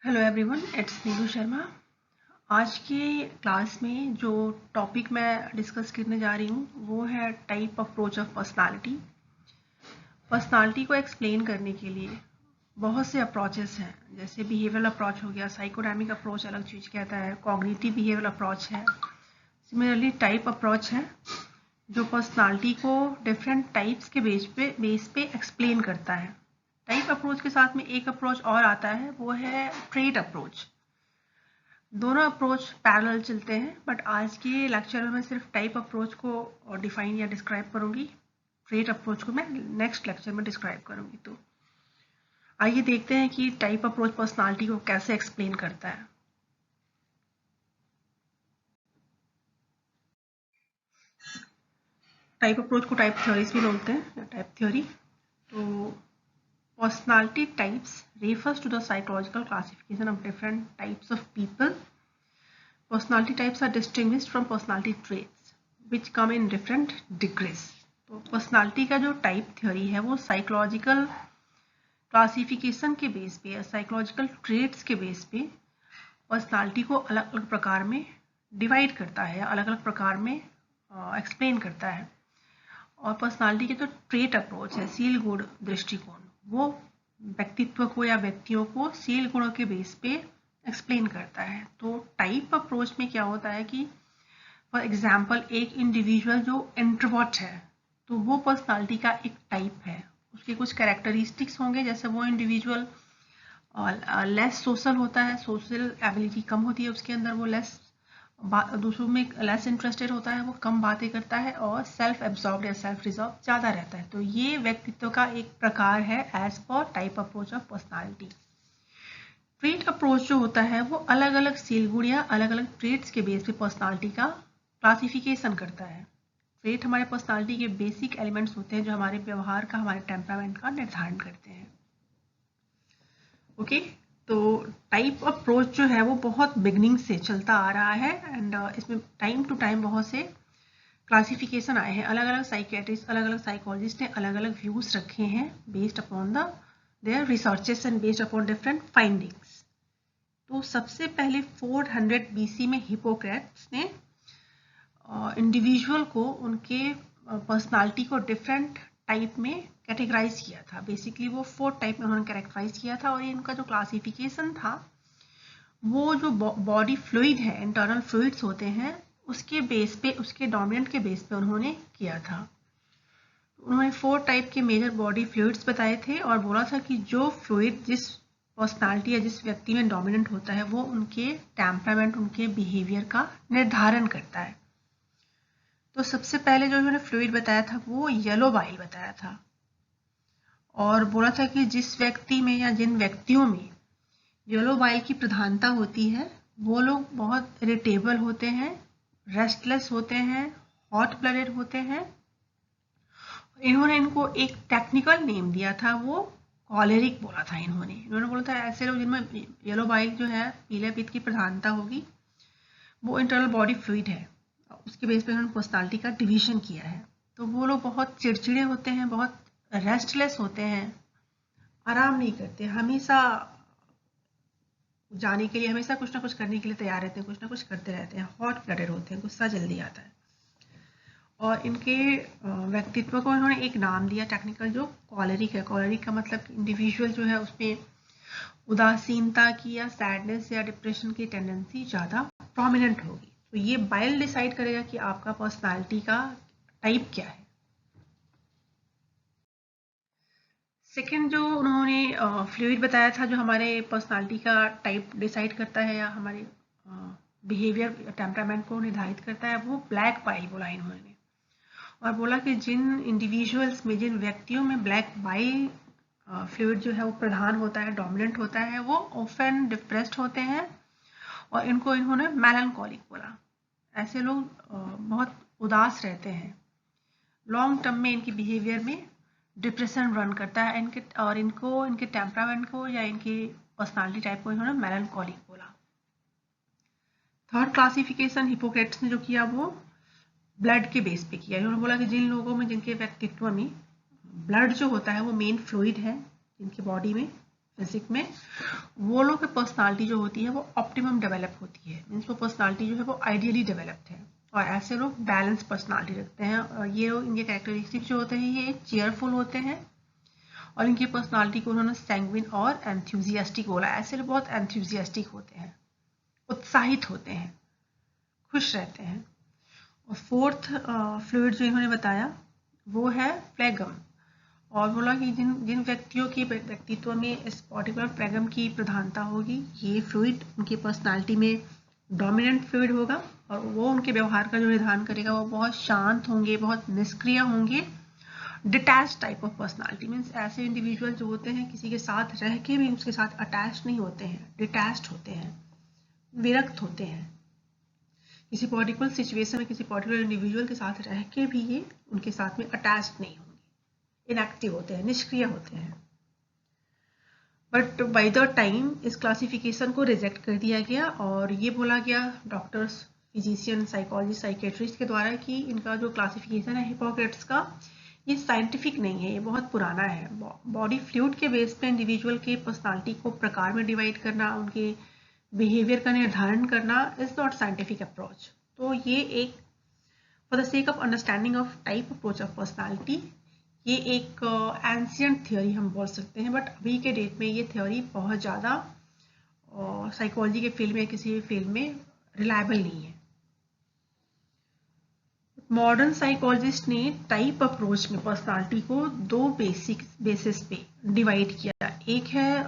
Hello everyone, it's नीलू शर्मा। आज के class में जो टॉपिक मैं डिस्कस करने जा रही हूँ वो है type approach of personality. Personality को एक्सप्लेन करने के लिए बहुत से अप्रोचेस हैं, जैसे बिहेवियरल अप्रोच हो गया, साइकोडायनामिक अप्रोच अलग चीज़ कहता है, कॉग्निटिव बिहेवियरल अप्रोच है। सिमिलरली टाइप अप्रोच है जो पर्सनालिटी को डिफरेंट टाइप्स के बेस पे एक्सप्लेन करता है। टाइप अप्रोच के साथ में एक अप्रोच और आता है, वो है ट्रेट अप्रोच। दोनों अप्रोच पैरेलल चलते हैं, बट आज के लेक्चर में मैं सिर्फ टाइप अप्रोच को डिफाइन या डिस्क्राइब करूंगी। ट्रेट अप्रोच को मैं नेक्स्ट लेक्चर में डिस्क्राइब करूंगी। तो आइए देखते हैं कि टाइप अप्रोच पर्सनालिटी को कैसे एक्सप्लेन करता है। टाइप अप्रोच को टाइप थ्योरीज भी बोलते हैं या टाइप थ्योरी। तो personality types refers to the psychological classification of different types of people. Personality types are distinguished from personality traits which come in different degrees. तो personality का जो type theory है वो साइकोलॉजिकल क्लासिफिकेशन के base पे या psychological traits के base पे पर्सनालिटी को अलग अलग प्रकार में डिवाइड करता है, अलग अलग प्रकार में एक्सप्लेन करता है। और पर्सनालिटी के जो ट्रेट अप्रोच है, सील गुण दृष्टिकोण, वो व्यक्तित्व को या व्यक्तियों को सील गुणों के बेस पे एक्सप्लेन करता है। तो टाइप अप्रोच में क्या होता है कि फॉर एग्जाम्पल एक इंडिविजुअल जो इंट्रोवर्ट है तो वो पर्सनालिटी का एक टाइप है। उसके कुछ कैरेक्टरिस्टिक्स होंगे, जैसे वो इंडिविजुअल लेस सोशल होता है, सोशल एबिलिटी कम होती है उसके अंदर, वो दूसरों में लेस इंटरेस्टेड होता है, वो कम बातें करता है और सेल्फ एब्जॉर्ब या सेल्फ रिजॉर्व ज़्यादा रहता है। तो ये व्यक्तित्व का एक प्रकार है as per type approach of personality. Trait approach जो होता है वो अलग अलग सीलगुण या अलग अलग ट्रेट्स के बेस पे पर्सनालिटी का क्लासिफिकेशन करता है। ट्रेट हमारे पर्सनालिटी के बेसिक एलिमेंट्स होते हैं जो हमारे व्यवहार का, हमारे टेम्परामेंट का निर्धारण करते हैं। ओके, तो टाइप अप्रोच जो है वो बहुत बिगनिंग से चलता आ रहा है एंड इसमें टाइम टू टाइम बहुत से क्लासिफिकेशन आए हैं। अलग अलग साइकेट्रिस्ट, अलग अलग साइकोलॉजिस्ट ने अलग अलग व्यूज रखे हैं based upon their researches and based upon different findings. तो सबसे पहले 400 BC में हिप्पोक्रेट्स ने इंडिविजुअल को उनके पर्सनालिटी को डिफरेंट टाइप में कैटेगराइज किया था। बेसिकली वो 4 टाइप में उन्होंने कैरेक्टराइज किया था और इनका जो क्लासिफिकेशन था वो जो बॉडी फ्लूइड है, इंटरनल फ्लूइड्स होते हैं, उसके बेस पे, उसके डोमिनेंट के बेस पे उन्होंने किया था। उन्होंने 4 टाइप के मेजर बॉडी फ्लूइड्स बताए थे और बोला था कि जो फ्लूइड जिस पर्सनालिटी या जिस व्यक्ति में डोमिनेंट होता है वो उनके टेम्परामेंट, उनके बिहेवियर का निर्धारण करता है। तो सबसे पहले जो उन्होंने फ्लूइड बताया था वो येलो बाइल बताया था और बोला था कि जिस व्यक्ति में या जिन व्यक्तियों में येलो बाइल की प्रधानता होती है वो लोग बहुत इरिटेबल होते हैं, रेस्टलेस होते हैं, हॉट ब्लडेड होते हैं। इन्होंने इनको एक टेक्निकल नेम दिया था, वो कॉलेरिक बोला था। इन्होंने बोला था ऐसे लोग जिनमें येलो बाइल जो है, पीले पित्त की प्रधानता होगी, वो इंटरनल बॉडी फ्लूइड है, उसके बेस पे उन्होंने पर्सनालिटी का डिवीजन किया है। तो वो लोग बहुत चिड़चिड़े होते हैं, बहुत रेस्टलेस होते हैं, आराम नहीं करते, हमेशा जाने के लिए, हमेशा कुछ ना कुछ करने के लिए तैयार रहते हैं, कुछ ना कुछ करते रहते हैं, हॉट ब्लडेड होते हैं, गुस्सा जल्दी आता है। और इनके व्यक्तित्व को इन्होंने एक नाम दिया टेक्निकल, जो कॉलेरिक है। कॉलेरिक का मतलब इंडिविजुअल जो है उसमें उदासीनता की या सैडनेस या डिप्रेशन की टेंडेंसी ज़्यादा प्रोमिनेंट होगी। तो ये बाइल डिसाइड करेगा कि आपका पर्सनालिटी का टाइप क्या है। सेकंड जो उन्होंने फ्लूइड बताया था जो हमारे पर्सनालिटी का टाइप डिसाइड करता है या हमारे बिहेवियर, टेम्परामेंट को निर्धारित करता है, वो ब्लैक बाइल बोला इन्होंने। और बोला कि जिन इंडिविजुअल्स में, जिन व्यक्तियों में ब्लैक बाइल फ्लूइड जो है वो प्रधान होता है, डोमिनेंट होता है, वो ऑफन डिप्रेस्ड होते हैं और इनको इन्होंने मेलनकॉलिक बोला। ऐसे लोग बहुत उदास रहते हैं, लॉन्ग टर्म में इनके बिहेवियर में डिप्रेशन रन करता है इनके, और इनको, इनके टेम्परामेंट को या इनके पर्सनालिटी टाइप को इन्होंने मेलनकॉलिक बोला। थर्ड क्लासिफिकेशन हिपोक्रेट्स ने जो किया वो ब्लड के बेस पे किया। इन्होंने बोला कि जिन लोगों में, जिनके व्यक्तित्व में ब्लड जो होता है वो मेन फ्लूइड है, जिनकी बॉडी में फिजिक में, वो लोग की पर्सनालिटी जो होती है वो ऑप्टिमम डेवलप होती है, मीन्स वो पर्सनालिटी जो है वो आइडियली डेवलप्ड है, और ऐसे लोग बैलेंस पर्सनालिटी रखते हैं। और ये लोग, इनके कैरेक्टरिस्टिक्स जो होते हैं ये चेयरफुल होते हैं, और इनकी पर्सनालिटी को उन्होंने सैंग्विन और एंथ्यूजियास्टिक बोला। ऐसे लोग बहुत एंथ्यूजियास्टिक होते हैं, उत्साहित होते हैं, खुश रहते हैं। और फोर्थ फ्लूइड जो इन्होंने बताया वो है फ्लेगम, और बोला कि जिन जिन व्यक्तियों की व्यक्तित्व में इस पर्टिकुलर फ्लेगम की प्रधानता होगी, ये फ्लूइड उनकी पर्सनालिटी में डोमिनेंट फ्लूइड होगा, और वो उनके व्यवहार का जो निर्धारण करेगा वो बहुत शांत होंगे, बहुत निष्क्रिय होंगे। Detach type of personality means ऐसे इंडिविजुअल जो होते हैं किसी के साथ रह के भी उसके साथ अटैच नहीं होते हैं, डिटैच्ड होते हैं, विरक्त होते हैं। किसी पर्टिकुलर सिचुएशन में किसी पर्टिकुलर इंडिविजुअल के साथ रह के भी ये उनके साथ में अटैच नहीं होंगे, इनएक्टिव होते हैं, निष्क्रिय होते हैं। बट बाय द टाइम इस क्लासिफिकेशन को रिजेक्ट कर दिया गया, और ये बोला गया डॉक्टर्स, फिजिशियन, साइकोलॉजिस्ट, साइकेट्रिस्ट के द्वारा कि इनका जो क्लासिफिकेशन है हिपोक्रेट्स का, ये साइंटिफिक नहीं है, ये बहुत पुराना है। बॉडी फ्लूइड के बेस पे इंडिविजुअल के पर्सनालिटी को प्रकार में डिवाइड करना, उनके बिहेवियर का निर्धारण करना इज नॉट साइंटिफिक अप्रोच। तो ये एक for the sake of understanding of type approach of personality, ये एक एंशियंट थ्योरी हम बोल सकते हैं, बट अभी के डेट में ये थ्योरी बहुत ज़्यादा साइकोलॉजी के फील्ड में, किसी भी फील्ड में रिलायबल नहीं है। मॉडर्न साइकोलॉजिस्ट ने टाइप अप्रोच में पर्सनालिटी को दो बेसिस पे डिवाइड किया। एक है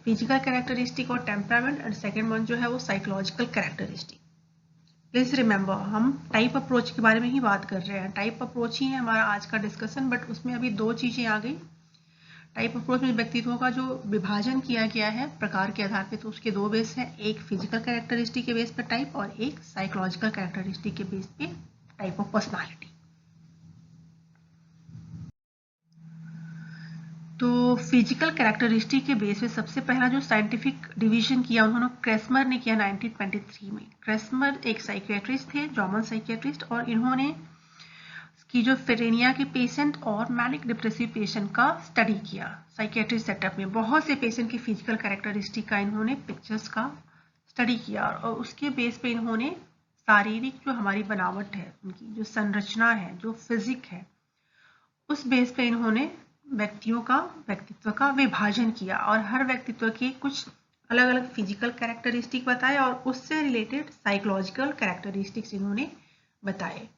फिजिकल कैरेक्टरिस्टिक और टेम्परामेंट, एंड सेकेंड वन जो है वो साइकोलॉजिकल कैरेक्टरिस्टिक। प्लीज रिमेंबर, हम टाइप अप्रोच के बारे में ही बात कर रहे हैं, टाइप अप्रोच ही है हमारा आज का डिस्कशन, बट उसमें अभी दो चीजें आ गई। टाइप अप्रोच में व्यक्तित्वों का जो विभाजन किया गया है प्रकार के आधार पे, तो उसके दो बेस हैं, एक फिजिकल कैरेक्टरिस्टिक के बेस पे टाइप, और एक साइकोलॉजिकल कैरेक्टरिस्टिक के बेस पे टाइप ऑफ पर्सनालिटी। तो फिजिकल कैरेक्टरिस्टिक के बेस पे सबसे पहला जो साइंटिफिक डिवीजन किया उन्होंने क्रेस्मर ने किया 1923 में। क्रेस्मर एक साइकियाट्रिस्ट थे, जर्मन साइकियाट्रिस्ट, और इन्होंने स्किज़ोफ्रेनिया के पेशेंट और मैनिक डिप्रेसिव पेशेंट का स्टडी किया साइकियाट्रिस्ट सेटअप में। बहुत से पेशेंट की फिजिकल कैरेक्टरिस्टिक का इन्होंने पिक्चर्स का स्टडी किया, और उसके बेस पे इन्होंने शारीरिक जो हमारी बनावट है, उनकी जो संरचना है, जो फिजिक है, उस बेस पे इन्होंने व्यक्तित्व का विभाजन किया, और हर व्यक्तित्व के कुछ अलग अलग फिजिकल कैरेक्टरिस्टिक बताए, और उससे रिलेटेड साइकोलॉजिकल कैरेक्टरिस्टिक्स इन्होंने बताए।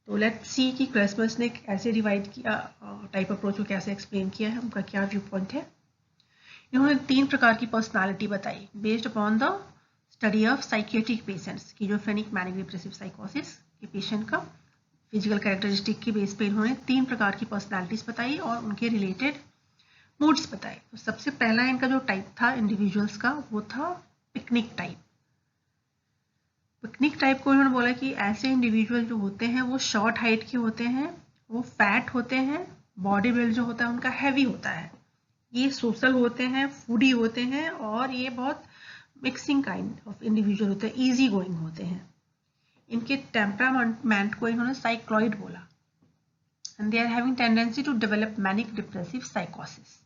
तो लेट्स सी कि क्रेस्मस ने कैसे डिवाइड किया, टाइप अप्रोच को कैसे एक्सप्लेन किया है, उनका क्या व्यू पॉइंट है। इन्होंने 3 प्रकार की पर्सनालिटी बताई based upon the study of psychiatric patients, schizophrenic, manic depressive साइकोसिस के पेशेंट का फिजिकल कैरेक्टरिस्टिक के बेस पे इन्होंने 3 प्रकार की पर्सनालिटीज बताई और उनके रिलेटेड मूड्स बताए। तो सबसे पहला इनका जो टाइप था इंडिविजुअल्स का, वो था पिकनिक टाइप। पिकनिक टाइप को इन्होंने बोला कि ऐसे इंडिविजुअल जो होते हैं वो शॉर्ट हाइट के होते हैं, वो फैट होते हैं, बॉडी बिल्ड जो होता है उनका हैवी होता है, ये सोशल होते हैं, फूडी होते हैं, और ये बहुत मिक्सिंग काइंड ऑफ इंडिविजुअल होते हैं, इजी गोइंग होते हैं। इनके टेम्परामेंट को इन्होंने साइक्लॉइड बोला, and they are having tendency to develop manic depressive साइकोसिस।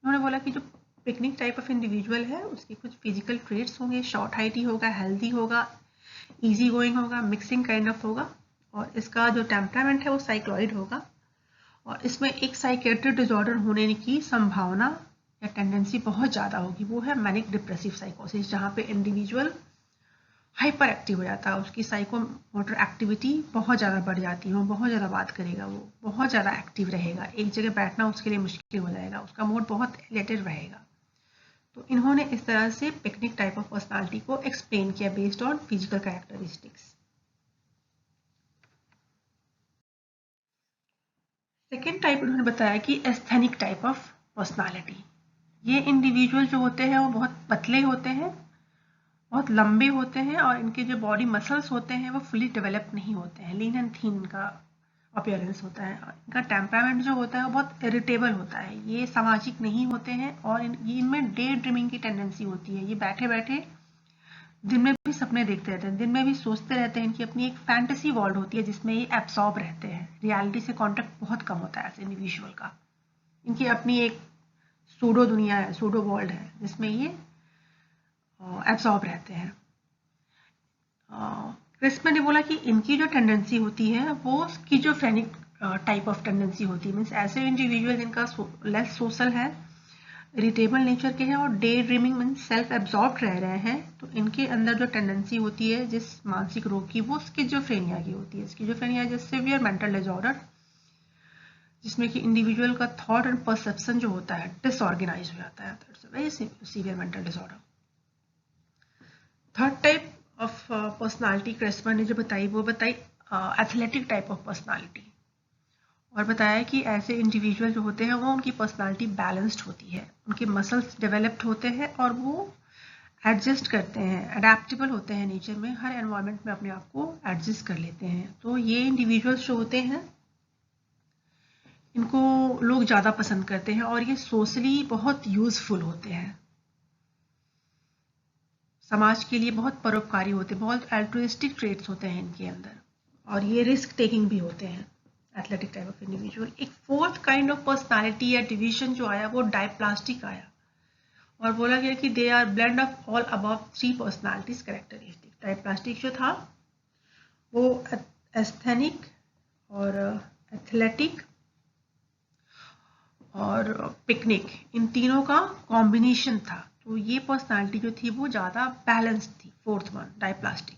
उन्होंने बोला कि जो पिकनिक टाइप ऑफ इंडिविजुअल है उसके कुछ फिजिकल ट्रेट्स होंगे, शॉर्ट हाइट ही होगा, हेल्दी होगा, इजी गोइंग होगा, मिक्सिंग काइंड ऑफ होगा, और इसका जो टेम्परामेंट है वो साइक्लॉइड होगा, और इसमें एक साइकेट्रिक डिसऑर्डर होने की संभावना या टेंडेंसी बहुत ज़्यादा होगी, वो है मैनिक डिप्रेसिव साइकोसिस, जहाँ पे इंडिविजुअल हाइपर एक्टिव हो जाता है, उसकी साइकोमोटर एक्टिविटी बहुत ज़्यादा बढ़ जाती है, वो बहुत ज़्यादा बात करेगा, वो बहुत ज़्यादा एक्टिव रहेगा, एक जगह बैठना उसके लिए मुश्किल हो जाएगा, उसका मूड बहुत एलेटेड रहेगा। तो इन्होंने इस तरह से पिकनिक टाइप ऑफ पर्सनालिटी को एक्सप्लेन किया based on physical characteristics. Second type उन्होंने बताया कि एस्थेनिक टाइप ऑफ पर्सनालिटी। ये इंडिविजुअल जो होते हैं वो बहुत पतले होते हैं, बहुत लंबे होते हैं, और इनके जो बॉडी मसल्स होते हैं वो फुली डेवलप नहीं होते हैं, लीन एंड थीन इनका अपीयरेंस होता है। इनका टेम्परामेंट जो होता है वो बहुत इरिटेबल होता है, ये सामाजिक नहीं होते हैं, और इनमें डे ड्रीमिंग की टेंडेंसी होती है, ये बैठे बैठे दिन में भी सपने देखते रहते हैं, दिन में भी सोचते रहते हैं, इनकी अपनी एक फैंटेसी वर्ल्ड होती है जिसमें ये एब्सॉर्ब रहते हैं, रियलिटी से कॉन्टेक्ट बहुत कम होता है ऐसे इंडिविजुअल का। इनकी अपनी एक सूडो दुनिया है, सूडो वर्ल्ड है, जिसमें ये एब्सॉर्ब रहते हैं। क्रिस्पर ने बोला कि इनकी जो टेंडेंसी होती है वो स्किज़ोफ्रेनिक टाइप ऑफ टेंडेंसी होती है, मीन्स ऐसे इंडिविजुअल जिनका लेस सोशल है, इरिटेबल नेचर के हैं और day dreaming means self absorb रह रहे हैं, तो इनके अंदर जो टेंडेंसी होती है जिस मानसिक रोग की, वो स्किज़ोफ्रेनिया की होती है। Schizophrenia is severe mental disorder जिसमें कि इंडिविजुअल का थॉट एंड परसेप्शन जो होता है डिसऑर्गेनाइज हो जाता है। It's very severe mental disorder. Third type of personality क्रिस्पर ने जो बताई वो बताई एथलेटिक टाइप ऑफ पर्सनालिटी, और बताया कि ऐसे इंडिविजुअल जो होते हैं वो उनकी पर्सनालिटी बैलेंस्ड होती है, उनके मसल्स डेवलप्ड होते हैं और वो एडजस्ट करते हैं, अडेप्टेबल होते हैं नेचर में, हर एनवायरनमेंट में अपने आप को एडजस्ट कर लेते हैं। तो ये इंडिविजुअल्स जो होते हैं इनको लोग ज़्यादा पसंद करते हैं और ये सोशली बहुत यूजफुल होते हैं, समाज के लिए बहुत परोपकारी होते हैं, बहुत एल्ट्रुइस्टिक ट्रेट्स होते हैं इनके अंदर, और ये रिस्क टेकिंग भी होते हैं, एथलेटिक टाइप ऑफ इंडिविजुअल। एक फोर्थ काइंड ऑफ पर्सनालिटी या डिवीजन जो आया वो डायप्लास्टिक आया, और बोला गया कि they are blend of all above 3 personalities characteristic. Dysplastic जो था वो एस्थेनिक और एथलेटिक और पिकनिक, इन तीनों का कॉम्बिनेशन था। तो ये पर्सनालिटी जो थी वो ज़्यादा बैलेंस्ड थी, फोर्थ वन डायप्लास्टिक।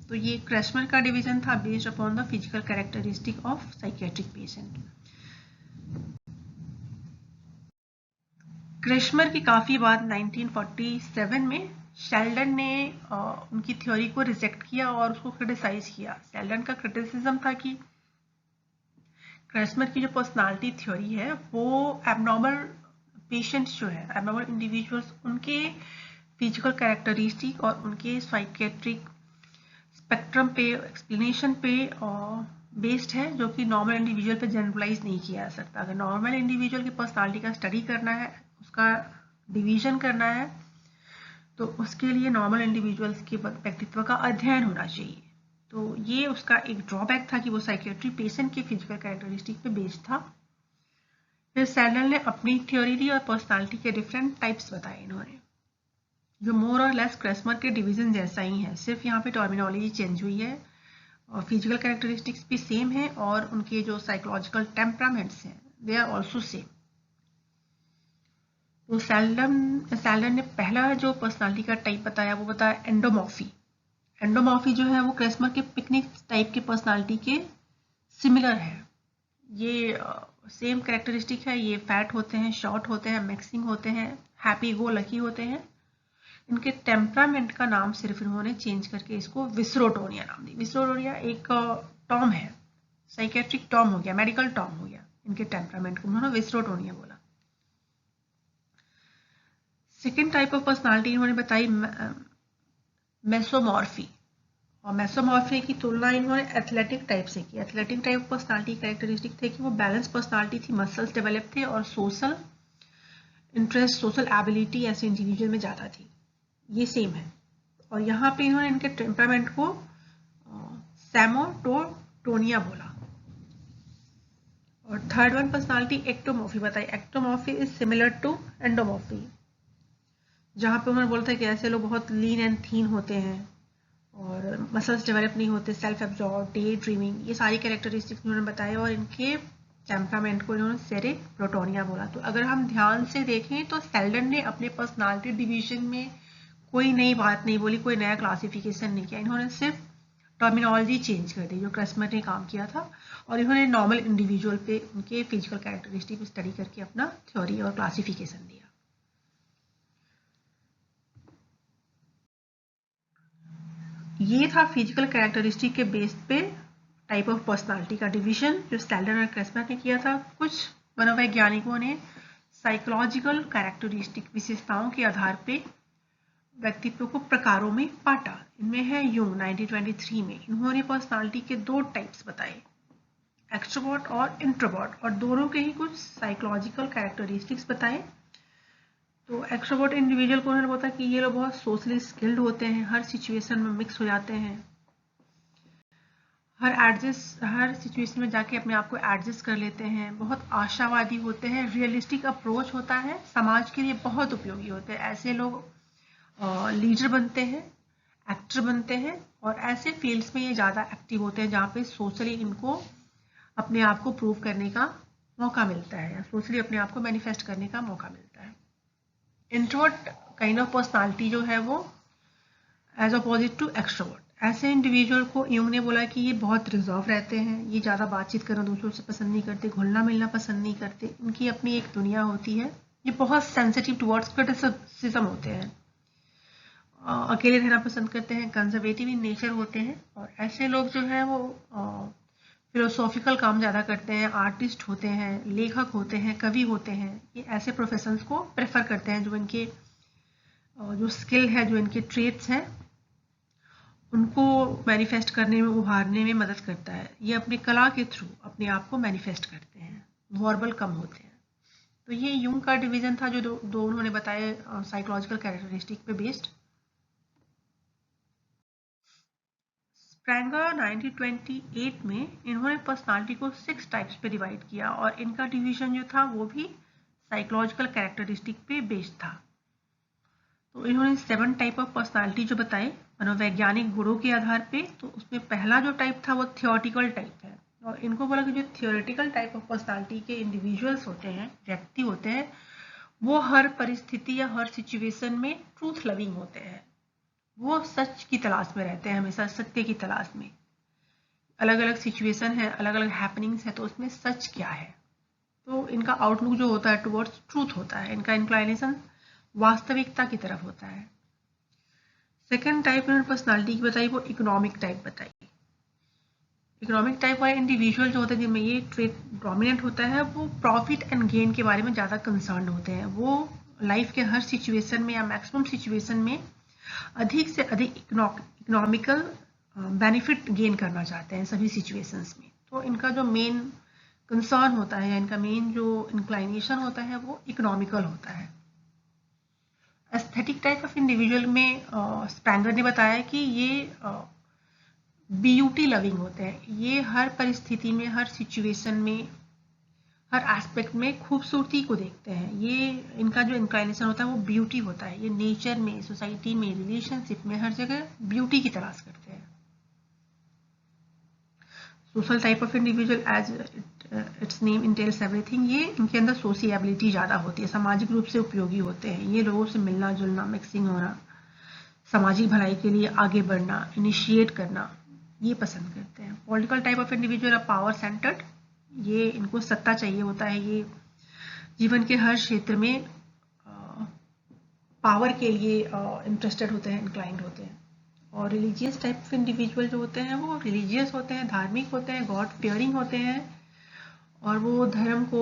तो ये क्रेस्मर का डिवीजन था based upon the physical characteristic of psychiatric patient. Kretschmer की काफ़ी बाद 1947 में शेल्डन ने उनकी थ्योरी को रिजेक्ट किया और उसको क्रिटिसाइज किया। शेल्डन का क्रिटिसिज्म था कि क्रेस्मर की जो पर्सनालिटी थ्योरी है वो एबनॉर्मल पेशेंट्स जो है, एबनॉर्मल इंडिविजुअल्स, उनके फिजिकल कैरेक्टरिस्टिक और उनके साइकियाट्रिक स्पेक्ट्रम पे, एक्सप्लेनेशन पे बेस्ड है, जो कि नॉर्मल इंडिविजुअल पे जनरलाइज नहीं किया जा सकता। अगर नॉर्मल इंडिविजुअल की पर्सनालिटी का स्टडी करना है, उसका डिवीजन करना है, तो उसके लिए नॉर्मल इंडिविजुअल्स के व्यक्तित्व का अध्ययन होना चाहिए। तो ये उसका एक ड्रॉबैक था कि वो साइकियाट्री पेशेंट के फिजिकल कैरेक्टरिस्टिक पे बेस्ड था। फिर सैडल ने अपनी थ्योरी दी और पर्सनालिटी के डिफरेंट टाइप्स बताए इन्होंने, जो मोर और लेस क्रेस्मर के डिवीजन जैसा ही है, सिर्फ यहाँ पे टर्मिनोलॉजी चेंज हुई है और फिजिकल कैरेक्टरिस्टिक्स भी सेम है और उनके जो साइकोलॉजिकल टेम्परामेंट्स हैं दे आर ऑल्सो सेम। तो सैल्डन ने पहला जो पर्सनालिटी का टाइप बताया वो बताया एंडोमॉर्फी। एंडोमॉर्फी जो है वो क्रेस्मर के पिकनिक टाइप के पर्सनालिटी के सिमिलर है। ये सेम कैरेक्टरिस्टिक है, ये फैट होते हैं, शॉर्ट होते हैं, मिक्सिंग होते हैं, हैप्पी गो लकी होते हैं। इनके टेम्परामेंट का नाम सिर्फ इन्होंने चेंज करके इसको विस्रोटोनिया नाम दी। विस्रोटोनिया एक टर्म है, साइकेट्रिक टर्म हो गया, मेडिकल टर्म हो गया, इनके टेम्परामेंट को उन्होंने विस्रोटोनिया बोला। सेकेंड टाइप ऑफ पर्सनालिटी इन्होंने बताई मेसोमॉर्फी, और मेसोमॉर्फी की तुलना इन्होंने एथलेटिक टाइप से की। एथलेटिक टाइप पर्सनालिटी कैरेक्टरिस्टिक थे कि वो बैलेंस पर्सनालिटी थी, मसल्स डेवलप थे और सोशल इंटरेस्ट, सोशल एबिलिटी ऐसे इंडिविजुअल में ज़्यादा थी। ये सेम है। और यहाँ पे इन्होंने इनके टेम्परामेंट को सैमोटोनिया बोला। और थर्ड वन पर्सनालिटी एक्टोमॉर्फी बताई। एक्टोमॉर्फी इज सिमिलर टू एंडोमॉर्फी, जहाँ पे उन्होंने बोला था कि ऐसे लोग बहुत लीन एंड थीन होते हैं और मसल्स डेवलप नहीं होते, सेल्फ एब्जॉर्ब, डे ड्रीमिंग, ये सारी कैरेक्टरिस्टिक्स उन्होंने बताए और इनके टेम्परामेंट को इन्होंने सेरेब्रोटोनिया बोला। तो अगर हम ध्यान से देखें तो सेल्डन ने अपने पर्सनालिटी डिवीजन में कोई नई बात नहीं बोली, कोई नया क्लासिफिकेशन नहीं किया, इन्होंने सिर्फ टर्मिनोलॉजी चेंज कर दी जो क्रेस्मर ने काम किया था, और इन्होंने नॉर्मल इंडिविजुअल पे उनके फिजिकल कैरेक्टरिस्टिक स्टडी करके अपना थ्योरी और क्लासिफिकेशन दिया। ये था फिजिकल कैरेक्टरिस्टिक के बेस पे टाइप ऑफ पर्सनालिटी का डिवीजन जो स्टैल्डन और क्रेस्मर ने किया था। कुछ मनोवैज्ञानिकों ने साइकोलॉजिकल कैरेक्टरिस्टिक विशेषताओं के आधार पे व्यक्तित्व को प्रकारों में बांटा। इनमें है यूंग 1923 में, इन्होंने पर्सनालिटी के 2 टाइप्स बताए, एक्सट्रोवर्ट और इंट्रोवर्ट, और दोनों के ही कुछ साइकोलॉजिकल कैरेक्टरिस्टिक्स बताए। तो एक्सट्रोवर्ट इंडिविजुअल को उन्होंने बताया कि ये लोग बहुत सोशली स्किल्ड होते हैं, हर सिचुएशन में मिक्स हो जाते हैं, हर सिचुएशन में जाके अपने आप को एडजस्ट कर लेते हैं, बहुत आशावादी होते हैं, रियलिस्टिक अप्रोच होता है, समाज के लिए बहुत उपयोगी होते हैं। ऐसे लोग लीडर बनते हैं, एक्टर बनते हैं, और ऐसे फील्ड्स में ये ज़्यादा एक्टिव होते हैं जहाँ पे सोशली इनको अपने आप को प्रूव करने का मौका मिलता है, या सोशली अपने आप को मैनिफेस्ट करने का मौका मिलता है। इंट्रोवर्ट काइंड ऑफ पर्सनालिटी जो है वो एज अपोजिट टू एक्सट्रोवर्ट, ऐसे इंडिविजुअल को यूंग ने बोला कि ये बहुत रिजर्व रहते हैं, ये ज़्यादा बातचीत करना दूसरों से पसंद नहीं करते, घुलना मिलना पसंद नहीं करते, इनकी अपनी एक दुनिया होती है, ये बहुत सेंसिटिव टुवर्ड्स क्रिटिसिज्म होते हैं, अकेले रहना पसंद करते हैं, कंजर्वेटिव इन नेचर होते हैं, और ऐसे लोग जो है वो फिलोसॉफिकल काम ज़्यादा करते हैं, आर्टिस्ट होते हैं, लेखक होते हैं, कवि होते हैं, ये ऐसे प्रोफेशंस को प्रेफर करते हैं जो इनके जो स्किल है, जो इनके ट्रेट्स हैं, उनको मैनिफेस्ट करने में, उभारने में मदद करता है। ये अपनी कला के थ्रू अपने आप को मैनिफेस्ट करते हैं, वर्बल कम होते हैं। तो ये यूंग का डिवीजन था जो दो उन्होंने बताए साइकोलॉजिकल कैरेक्टरिस्टिक पे बेस्ड। स्प्रैंगर 1928 में इन्होंने पर्सनालिटी को 6 टाइप्स पे डिवाइड किया, और इनका डिवीजन जो था वो भी साइकोलॉजिकल कैरेक्टरिस्टिक पे बेस्ड था। तो इन्होंने 7 टाइप ऑफ पर्सनालिटी जो बताए मनोवैज्ञानिक गुणों के आधार पे। तो उसमें पहला जो टाइप था वो थियोरेटिकल टाइप है, और इनको बोला कि जो थियोरेटिकल टाइप ऑफ पर्सनालिटी के इंडिविजुअल्स होते हैं, व्यक्ति होते हैं, वो हर परिस्थिति या हर सिचुएशन में ट्रूथ लविंग होते हैं, वो सच की तलाश में रहते हैं, हमेशा सत्य की तलाश में। अलग अलग सिचुएशन है, अलग अलग हैपनिंग्स है, तो उसमें सच क्या है, तो इनका आउटलुक जो होता है टुवर्ड्स ट्रूथ होता है, इनका इंक्लाइनेशन वास्तविकता की तरफ होता है। सेकेंड टाइप इन्होंने पर्सनालिटी की बताई, वो इकोनॉमिक टाइप बताई। इकोनॉमिक टाइप वाले इंडिविजुअल जो होते हैं जिनमें ये ट्रेट डोमिनेंट होता है, वो प्रॉफिट एंड गेन के बारे में ज़्यादा कंसर्न होते हैं, वो लाइफ के हर सिचुएशन में या मैक्सिमम सिचुएशन में अधिक से अधिक इकोनॉमिकल बेनिफिट गेन करना चाहते हैं सभी सिचुएशंस में। तो इनका जो मेन कंसर्न होता है, इनका मेन जो इंक्लाइनेशन होता है, वो इकोनॉमिकल होता है। एस्थेटिक टाइप ऑफ इंडिविजुअल में स्प्रैंगर ने बताया कि ये ब्यूटी लविंग होते हैं, ये हर परिस्थिति में, हर सिचुएशन में, हर एस्पेक्ट में खूबसूरती को देखते हैं। ये इनका जो इंक्लाइनेशन होता है वो ब्यूटी होता है, ये नेचर में, सोसाइटी में, रिलेशनशिप में, हर जगह ब्यूटी की तलाश करते हैं। Social type of individual as its name entails everything, ये इनके अंदर सोशिएबिलिटी ज़्यादा होती है, सामाजिक रूप से उपयोगी होते हैं, ये लोगों से मिलना जुलना, मिक्सिंग होना, सामाजिक भलाई के लिए आगे बढ़ना, इनिशिएट करना, ये पसंद करते हैं। Political type of individual are power centred, ये इनको सत्ता चाहिए होता है, ये जीवन के हर क्षेत्र में पावर के लिए इंटरेस्टेड होते हैं, इंक्लाइंड होते हैं। और रिलीजियस टाइप ऑफ इंडिविजुअल जो होते हैं वो रिलीजियस होते हैं, धार्मिक होते हैं, गॉड फियरिंग होते हैं, और वो धर्म को,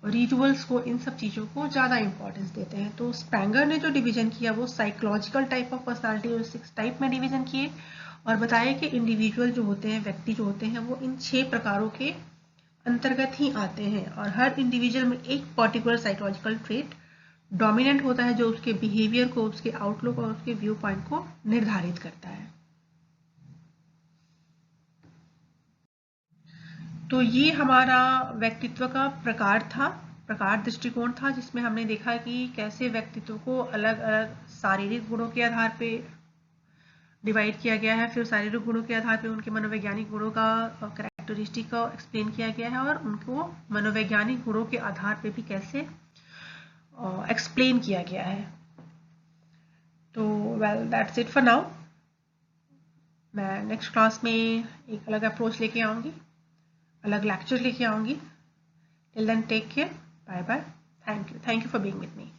रिचुअल्स को, इन सब चीज़ों को ज़्यादा इंपॉर्टेंस देते हैं। तो स्प्रैंगर ने जो डिवीजन किया वो साइकोलॉजिकल टाइप ऑफ पर्सनालिटी और 6 टाइप में डिवीजन किए, और बताया कि इंडिविजुअल जो होते हैं, व्यक्ति जो होते हैं, वो इन 6 प्रकारों के अंतर्गत ही आते हैं, और हर इंडिविजुअल में एक पर्टिकुलर साइकोलॉजिकल ट्रेट डोमिनेंट होता है जो उसके बिहेवियर को, उसके आउटलुक और उसके व्यू पॉइंट को निर्धारित करता है। तो ये हमारा व्यक्तित्व का प्रकार दृष्टिकोण था, जिसमें हमने देखा कि कैसे व्यक्तित्व को अलग अलग शारीरिक गुणों के आधार पे डिवाइड किया गया है, फिर शारीरिक गुणों के आधार पे उनके मनोवैज्ञानिक गुणों का, कैरेक्टरिस्टिक का एक्सप्लेन किया गया है, और उनको मनोवैज्ञानिक गुणों के आधार पे भी कैसे एक्सप्लेन किया गया है। तो well that's it for now. मैं नेक्स्ट क्लास में एक अलग अप्रोच लेके आऊँगी, अलग लेक्चर लेके आऊँगी। Till then take care, bye bye, thank you for being with me.